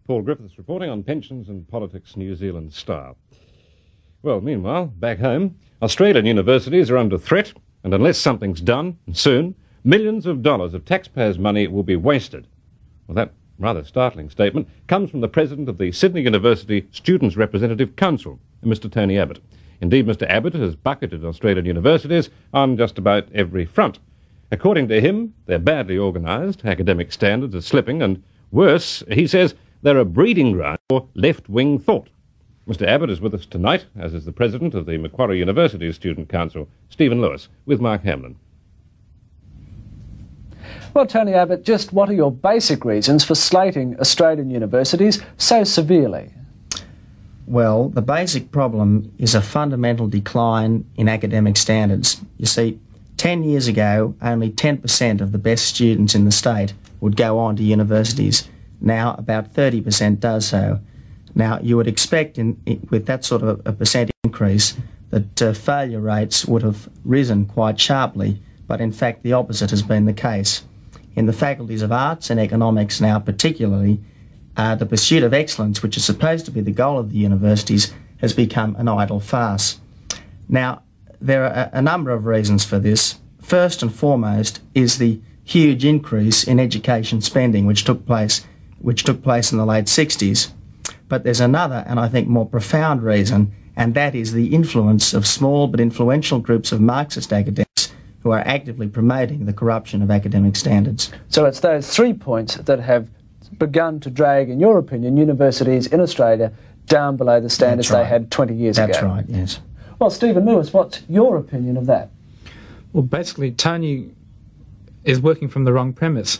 Paul Griffiths reporting on Pensions and Politics New Zealand Star. Well, meanwhile, back home, Australian universities are under threat, and unless something's done, soon, millions of dollars of taxpayers' money will be wasted. Well, that rather startling statement comes from the president of the Sydney University Students' Representative Council, Mr. Tony Abbott. Indeed, Mr. Abbott has bucketed Australian universities on just about every front. According to him, they're badly organised, academic standards are slipping, and worse, he says, they're a breeding ground for left-wing thought. Mr. Abbott is with us tonight, as is the president of the Macquarie University Student Council, Stephen Lewis, with Mark Hamlin. Well, Tony Abbott, just what are your basic reasons for slating Australian universities so severely? Well, the basic problem is a fundamental decline in academic standards. You see, 10 years ago, only 10% of the best students in the state would go on to universities. Now, about 30% does so. Now, you would expect with that sort of a percent increase that failure rates would have risen quite sharply, but in fact the opposite has been the case. In the faculties of arts and economics now particularly, the pursuit of excellence, which is supposed to be the goal of the universities, has become an idle farce. Now, there are a number of reasons for this. First and foremost is the huge increase in education spending which took place in the late 60s. But there's another, and I think more profound reason, and that is the influence of small but influential groups of Marxist academics who are actively promoting the corruption of academic standards. So it's those 3 points that have begun to drag, in your opinion, universities in Australia down below the standards they had 20 years ago. That's right, yes. Well, Stephen Lewis, what's your opinion of that? Well, basically, Tony is working from the wrong premise.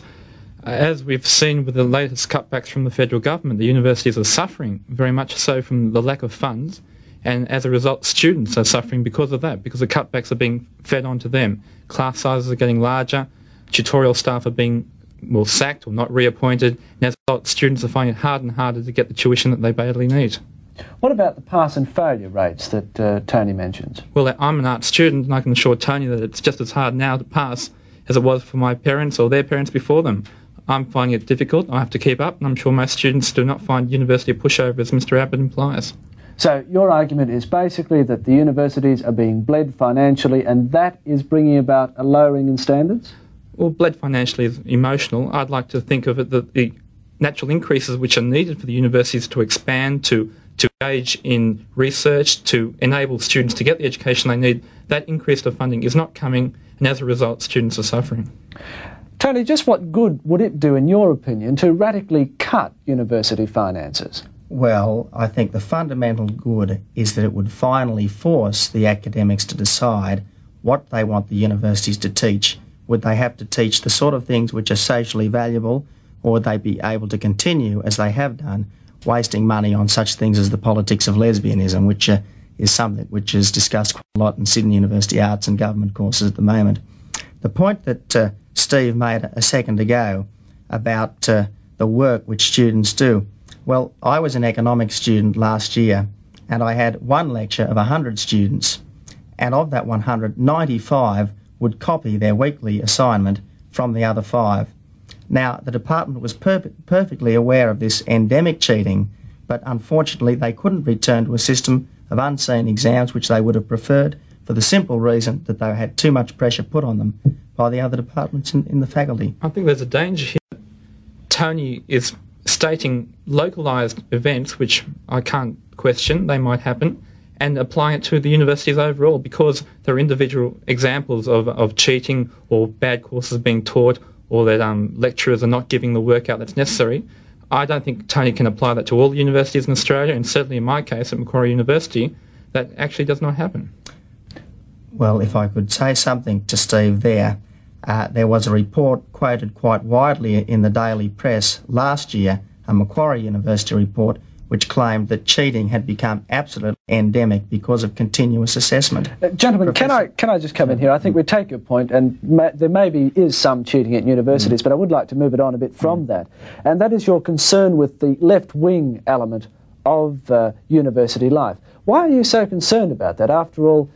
As we've seen with the latest cutbacks from the federal government, the universities are suffering very much so from the lack of funds, and as a result, students are suffering because of that, because the cutbacks are being fed onto them. Class sizes are getting larger, tutorial staff are being sacked or not reappointed, and as a result, students are finding it harder and harder to get the tuition that they badly need. What about the pass and failure rates that Tony mentions? Well, I'm an art student, and I can assure Tony that it's just as hard now to pass as it was for my parents or their parents before them. I'm finding it difficult. I have to keep up, and I'm sure most students do not find university a pushover, as Mr. Abbott implies. So your argument is basically that the universities are being bled financially, and that is bringing about a lowering in standards? Well, bled financially is emotional. I'd like to think of it that the natural increases which are needed for the universities to expand, to engage in research, to enable students to get the education they need, that increase of funding is not coming, and as a result, students are suffering. Tony, just what good would it do, in your opinion, to radically cut university finances? Well, I think the fundamental good is that it would finally force the academics to decide what they want the universities to teach. Would they have to teach the sort of things which are socially valuable, or would they be able to continue, as they have done, wasting money on such things as the politics of lesbianism, which is something which is discussed quite a lot in Sydney University arts and government courses at the moment. The point that Steve made a second ago about the work which students do. Well, I was an economics student last year, and I had one lecture of 100 students, and of that 100, 95 would copy their weekly assignment from the other 5. Now, the department was perfectly aware of this endemic cheating, but unfortunately they couldn't return to a system of unseen exams which they would have preferred, for the simple reason that they had too much pressure put on them by the other departments in the faculty. I think there's a danger here. Tony is stating localised events, which I can't question, they might happen, and applying it to the universities overall, because there are individual examples of cheating or bad courses being taught, or that lecturers are not giving the work out that's necessary. I don't think Tony can apply that to all the universities in Australia, and certainly in my case at Macquarie University, that actually does not happen. Well, if I could say something to Steve there was a report quoted quite widely in the daily press last year, a Macquarie University report, which claimed that cheating had become absolutely endemic because of continuous assessment. Gentlemen, can I just come in here? I think we take your point, and there maybe is some cheating at universities, but I would like to move it on a bit from that. And that is your concern with the left-wing element of university life. Why are you so concerned about that? After all,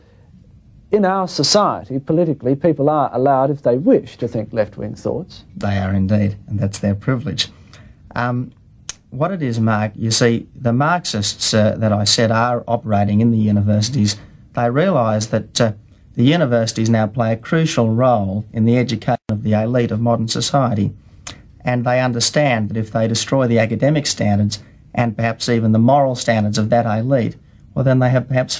in our society, politically, people are allowed, if they wish, to think left-wing thoughts. They are indeed, and that's their privilege. What it is, Mark, you see, the Marxists that I said are operating in the universities, they realise that the universities now play a crucial role in the education of the elite of modern society. And they understand that if they destroy the academic standards and perhaps even the moral standards of that elite, well, then they have perhaps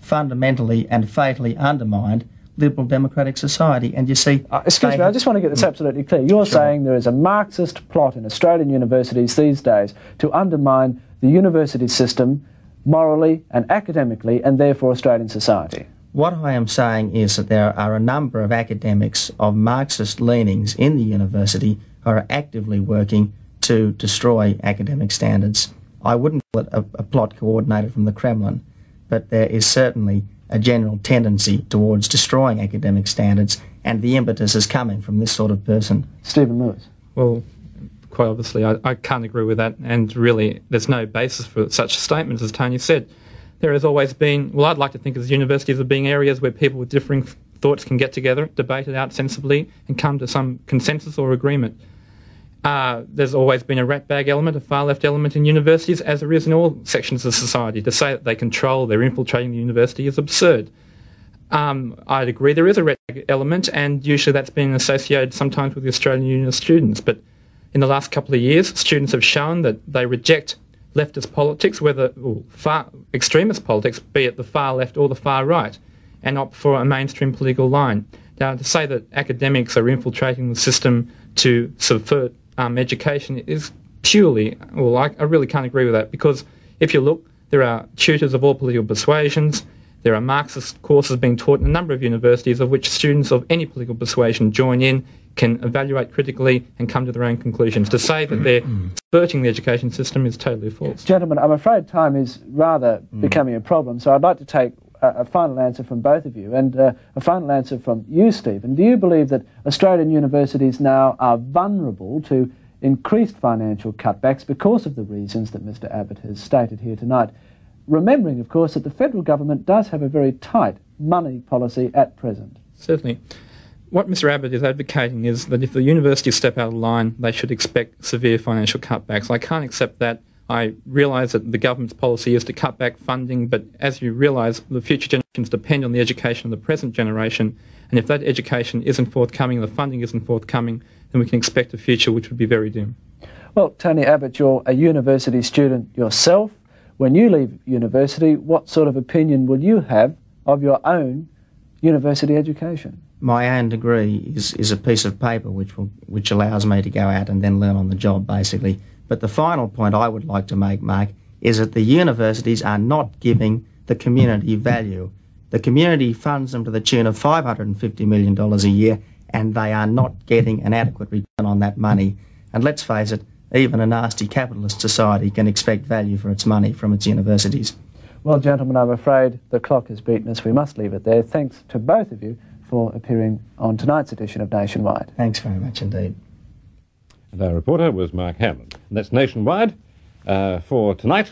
fundamentally and fatally undermined liberal democratic society. And you see... excuse me, I just want to get this absolutely clear. You're saying there is a Marxist plot in Australian universities these days to undermine the university system morally and academically, and therefore Australian society. What I am saying is that there are a number of academics of Marxist leanings in the university who are actively working to destroy academic standards. I wouldn't call it a plot coordinated from the Kremlin, but there is certainly a general tendency towards destroying academic standards, and the impetus is coming from this sort of person. Stephen Lewis. Well, quite obviously, I can't agree with that, and really there's no basis for such statements, as Tony said. There has always been, well, I'd like to think of universities as being areas where people with differing thoughts can get together, debate it out sensibly, and come to some consensus or agreement. There's always been a ratbag element, a far-left element in universities, as there is in all sections of society. To say that they control, they're infiltrating the university is absurd. I'd agree there is a ratbag element, and usually that's been associated sometimes with the Australian Union of Students. But in the last couple of years, students have shown that they reject leftist politics, whether far extremist politics, be it the far left or the far right, and opt for a mainstream political line. Now, to say that academics are infiltrating the system to subvert education is purely, well, I really can't agree with that, because if you look, there are tutors of all political persuasions, there are Marxist courses being taught in a number of universities of which students of any political persuasion join in, can evaluate critically and come to their own conclusions. To say that they're subverting the education system is totally false. Gentlemen, I'm afraid time is rather becoming a problem, so I'd like to take a final answer from both of you, and a final answer from you, Stephen. Do you believe that Australian universities now are vulnerable to increased financial cutbacks because of the reasons that Mr. Abbott has stated here tonight? Remembering, of course, that the federal government does have a very tight money policy at present. Certainly. What Mr. Abbott is advocating is that if the universities step out of line, they should expect severe financial cutbacks. I can't accept that. I realise that the government's policy is to cut back funding, but as you realise, the future generations depend on the education of the present generation, and if that education isn't forthcoming, the funding isn't forthcoming, then we can expect a future which would be very dim. Well, Tony Abbott, you're a university student yourself. When you leave university, what sort of opinion will you have of your own university education? My own degree is a piece of paper which allows me to go out and then learn on the job, basically. But the final point I would like to make, Mark, is that the universities are not giving the community value. The community funds them to the tune of $550 million a year, and they are not getting an adequate return on that money. And let's face it, even a nasty capitalist society can expect value for its money from its universities. Well, gentlemen, I'm afraid the clock has beaten us. We must leave it there. Thanks to both of you for appearing on tonight's edition of Nationwide. Thanks very much indeed. And our reporter was Mark Hamlin. And that's Nationwide for tonight.